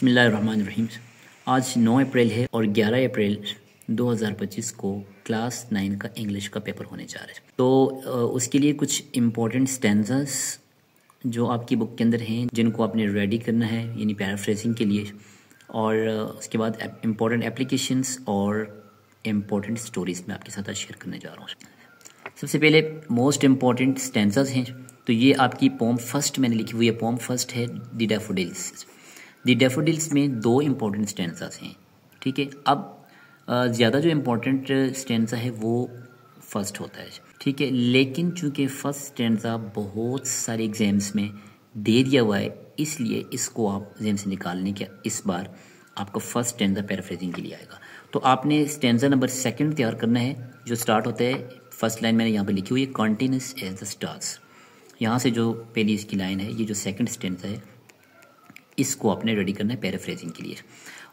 बिस्मिल्लाहिर्रहमानिर्रहीम। आज 9 अप्रैल है और 11 अप्रैल 2025 को क्लास 9 का इंग्लिश का पेपर होने जा रहा है। तो उसके लिए कुछ इम्पोर्टेंट स्टैंजास जो आपकी बुक के अंदर हैं जिनको आपने रेडी करना है यानी पैराफ्रेजिंग के लिए, और उसके बाद इम्पोर्टेंट एप्लीकेशंस और इम्पोर्टेंट स्टोरीज़ मैं आपके साथ आज शेयर करने जा रहा हूँ। सबसे पहले मोस्ट इम्पॉर्टेंट स्टैंजास हैं। तो ये आपकी पोम फर्स्ट मैंने लिखी हुई है। पोम फर्स्ट है द डैफोडिल्स। द डैफोडिल्स में 2 इम्पोर्टेंट स्टैंजास हैं, ठीक है। अब ज़्यादा जो इम्पोर्टेंट स्टैंजा है वो फर्स्ट होता है, ठीक है। लेकिन चूंकि फर्स्ट स्टैंजा बहुत सारे एग्जाम्स में दे दिया हुआ है, इसलिए इसको आप एग्जाम से निकालने के इस बार आपका फर्स्ट स्टैंजा पैराफ्रेजिंग के लिए आएगा। तो आपने स्टैंजा नंबर 2 तैयार करना है जो स्टार्ट होता है, फर्स्ट लाइन मैंने यहाँ पे लिखी हुई है, कॉन्टिन्यूस एज द स्टार्स। यहाँ से जो पहली इसकी लाइन है, ये जो सेकंड स्टैंजा है, इसको आपने रेडी करना है पैराफ्रेजिंग के लिए।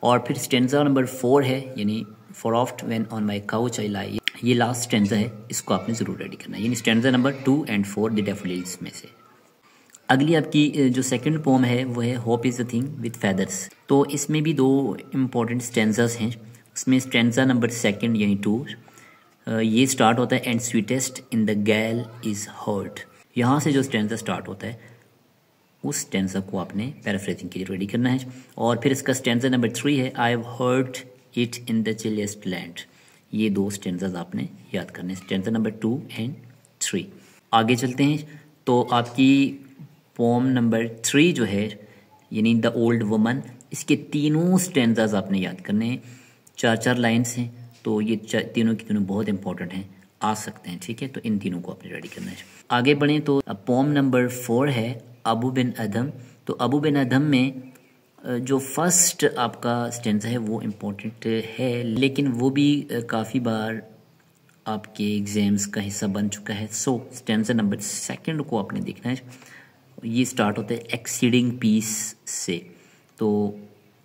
और फिर स्टैंजा नंबर 4 है यानी for oft when on my couch I lie, ये लास्ट स्टैंजा है, इसको आपने ज़रूर रेडी करना है। यानी स्टैंजा नंबर 2 और 4 द डैफोडिल्स में से। अगली आपकी जो सेकंड पोम है वो है hope is the thing with feathers. तो इसमें भी 2 इम्पॉर्टेंट स्टैंजास हैं। उसमें स्टैंजा नंबर 2 यानी 2, ये स्टार्ट होता है एंड स्वीटेस्ट इन द गैल इज़ हर्ट। यहाँ से जो स्टैंजा स्टार्ट होता है उस स्टैंजा को आपने पैराफ्रेजिंग के लिए रेडी करना है। और फिर इसका स्टैंजा नंबर 3 है I have heard it in the chillest land. ये 2 स्टैंजाज आपने याद करने हैं, स्टैंजा नंबर 2 और 3। आगे चलते हैं। तो आपकी पोम नंबर 3 जो है यानी द ओल्ड वुमन, इसके तीनों स्टैंजाज आपने याद करने हैं। 4 लाइन्स हैं, तो ये तीनों की तीनों बहुत इंपॉर्टेंट हैं, आ सकते हैं, ठीक है। तो इन तीनों को आपने रेडी करना है। आगे बढ़ें तो पोम नंबर 4 है अबू बिन अदम। तो अबू बिन अदम में जो फर्स्ट आपका स्टैंजा है वो इम्पोर्टेंट है, लेकिन वो भी काफ़ी बार आपके एग्जाम्स का हिस्सा बन चुका है। सो स्टैंजा नंबर 2 को आपने देखना है। ये स्टार्ट होता है एक्सीडिंग पीस से, तो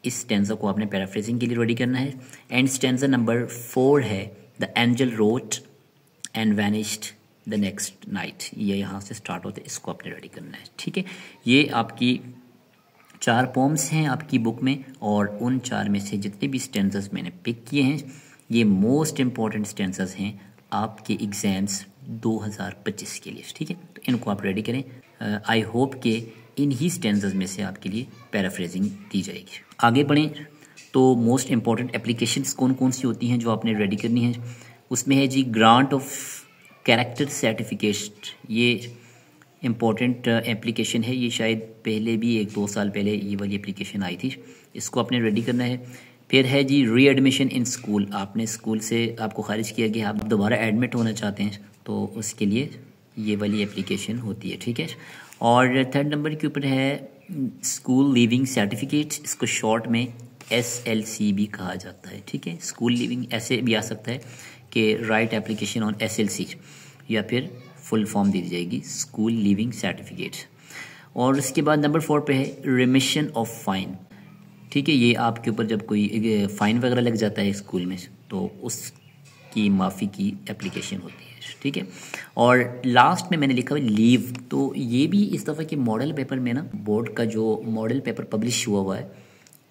इस स्टैंजा को आपने पैराफ्रेजिंग के लिए रेडी करना है। एंड स्टैंजा नंबर 4 है the angel wrote and vanished the next night. ये यहाँ से स्टार्ट होते हैं, इसको आपने रेडी करना है, ठीक है। ये आपकी 4 पोम्स हैं आपकी बुक में, और उन 4 में से जितने भी स्टैंजास मैंने पिक किए हैं ये मोस्ट इम्पॉर्टेंट स्टैंजास हैं आपके एग्जाम्स 2025 के लिए, ठीक है। तो इनको आप रेडी करें। आई होप कि इन ही स्टैंजास में से आपके लिए पैराफ्रेजिंग दी जाएगी। आगे बढ़ें तो मोस्ट इम्पॉर्टेंट एप्लीकेशंस कौन कौन सी होती हैं जो आपने रेडी करनी है। उसमें है जी ग्रांट ऑफ कैरेक्टर सर्टिफिकेट। ये इम्पोर्टेंट एप्लीकेशन है, ये शायद पहले भी 1-2 साल पहले ये वाली एप्लीकेशन आई थी, इसको आपने रेडी करना है। फिर है जी री एडमिशन इन स्कूल। आपने स्कूल से आपको खारिज किया गया, आप दोबारा एडमिट होना चाहते हैं, तो उसके लिए ये वाली एप्लीकेशन होती है, ठीक है। और 3rd नंबर के ऊपर है स्कूल लीविंग सर्टिफिकेट, इसको शॉर्ट में SLC भी कहा जाता है, ठीक है। स्कूल लीविंग ऐसे भी आ सकता है कि राइट एप्लीकेशन ऑन SLC, या फिर फुल फॉर्म दी जाएगी स्कूल लीविंग सर्टिफिकेट। और उसके बाद नंबर 4 पे है रिमिशन ऑफ फाइन, ठीक है। ये आपके ऊपर जब कोई फ़ाइन वगैरह लग जाता है स्कूल में, तो उसकी माफ़ी की एप्लीकेशन होती है, ठीक है। और लास्ट में मैंने लिखा हुआ लीव। तो ये भी इस दफ़ा के मॉडल पेपर में ना, बोर्ड का जो मॉडल पेपर पब्लिश हुआ है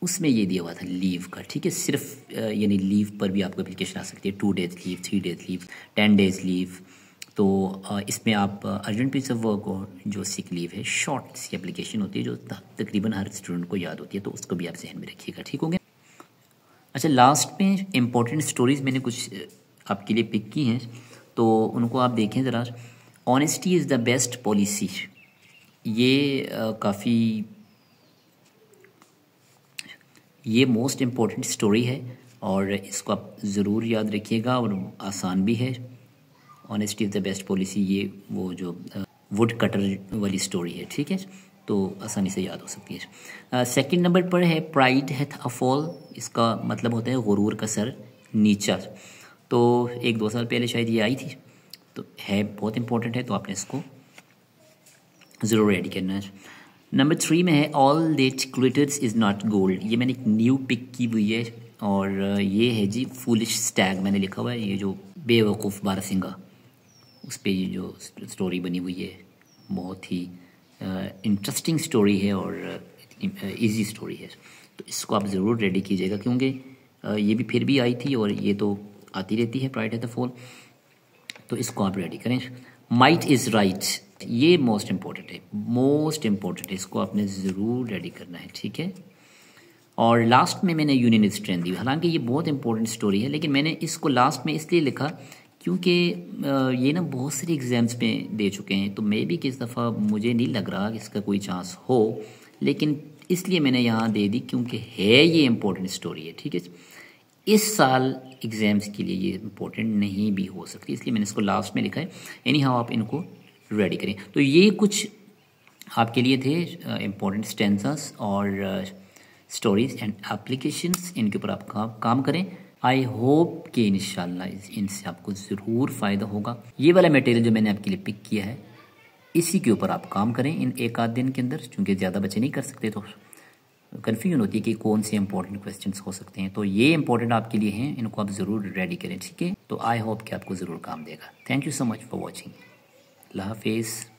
उसमें ये दिया हुआ था लीव का, ठीक है। सिर्फ यानी लीव पर भी आपको एप्लीकेशन आ सकती है, 2 days leave, 3 days leave, 10 days leave. तो इसमें आप अर्जेंट पीस ऑफ वर्क और जो सिक लीव है, शॉर्ट सी एप्लीकेशन होती है जो तकरीबन हर स्टूडेंट को याद होती है, तो उसको भी आप जहन में रखिएगा, ठीक हो गया। अच्छा, लास्ट में इम्पोर्टेंट स्टोरीज़ मैंने कुछ आपके लिए पिक की हैं, तो उनको आप देखें ज़रा। Honesty is the best policy, ये काफ़ी ये मोस्ट इम्पॉर्टेंट स्टोरी है और इसको आप ज़रूर याद रखिएगा, और आसान भी है। Honesty is the best policy, ये वो जो वुड कटर वाली स्टोरी है, ठीक है, तो आसानी से याद हो सकती है। 2nd नंबर पर है प्राइड हैथ अ फॉल, इसका मतलब होता है गुरूर का सर नीचा। तो 1-2 साल पहले शायद ये आई थी, तो है बहुत इंपॉर्टेंट है, तो आपने इसको ज़रूर रेडी करना है। नंबर 3 में है all that glitters is not gold. ये मैंने एक न्यू पिक की हुई है, और ये है जी फूलिश स्टैग मैंने लिखा हुआ है, ये जो बेवकूफ़ बारहसिंगा, उस पर ये जो स्टोरी बनी हुई है, बहुत ही इंटरेस्टिंग स्टोरी है और इजी स्टोरी है। तो इसको आप ज़रूर रेडी कीजिएगा, क्योंकि ये भी फिर भी आई थी और ये तो आती रहती है प्राइड एट द फॉल, तो इसको आप रेडी करें। माइट इज़ राइट, ये मोस्ट इम्पोर्टेंट है, मोस्ट इम्पोर्टेंट है, इसको आपने ज़रूर रेडी करना है, ठीक है। और लास्ट में मैंने यूनियन स्ट्रेंथ दी, हालांकि ये बहुत इंपॉर्टेंट स्टोरी है, लेकिन मैंने इसको लास्ट में इसलिए लिखा क्योंकि ये ना बहुत सारे एग्जाम्स में दे चुके हैं, तो मे भी किस दफ़ा मुझे नहीं लग रहा कि इसका कोई चांस हो, लेकिन इसलिए मैंने यहाँ दे दी क्योंकि है ये इम्पोर्टेंट स्टोरी है, ठीक है। इस साल एग्ज़ाम्स के लिए ये इम्पोर्टेंट नहीं भी हो सकती, इसलिए मैंने इसको लास्ट में लिखा है। एनी हाउ आप इनको रेडी करें। तो ये कुछ आपके लिए थे इम्पोर्टेंट स्टेंसस और स्टोरीज एंड एप्लीकेशंस, इनके ऊपर आप काम करें। आई होप कि इंशाल्लाह इनसे आपको ज़रूर फ़ायदा होगा। ये वाला मटेरियल जो मैंने आपके लिए पिक किया है, इसी के ऊपर आप काम करें इन एक आध दिन के अंदर, क्योंकि ज़्यादा बच्चे नहीं कर सकते तो कन्फ्यूजन होती है कि कौन से इंपॉर्टेंट क्वेश्चंस हो सकते हैं। तो ये इंपॉर्टेंट आपके लिए हैं, इनको आप ज़रूर रेडी करें, ठीक है। तो आई होप कि आपको ज़रूर काम देगा। Thank you so much for watching. अल्लाह हाफिज़।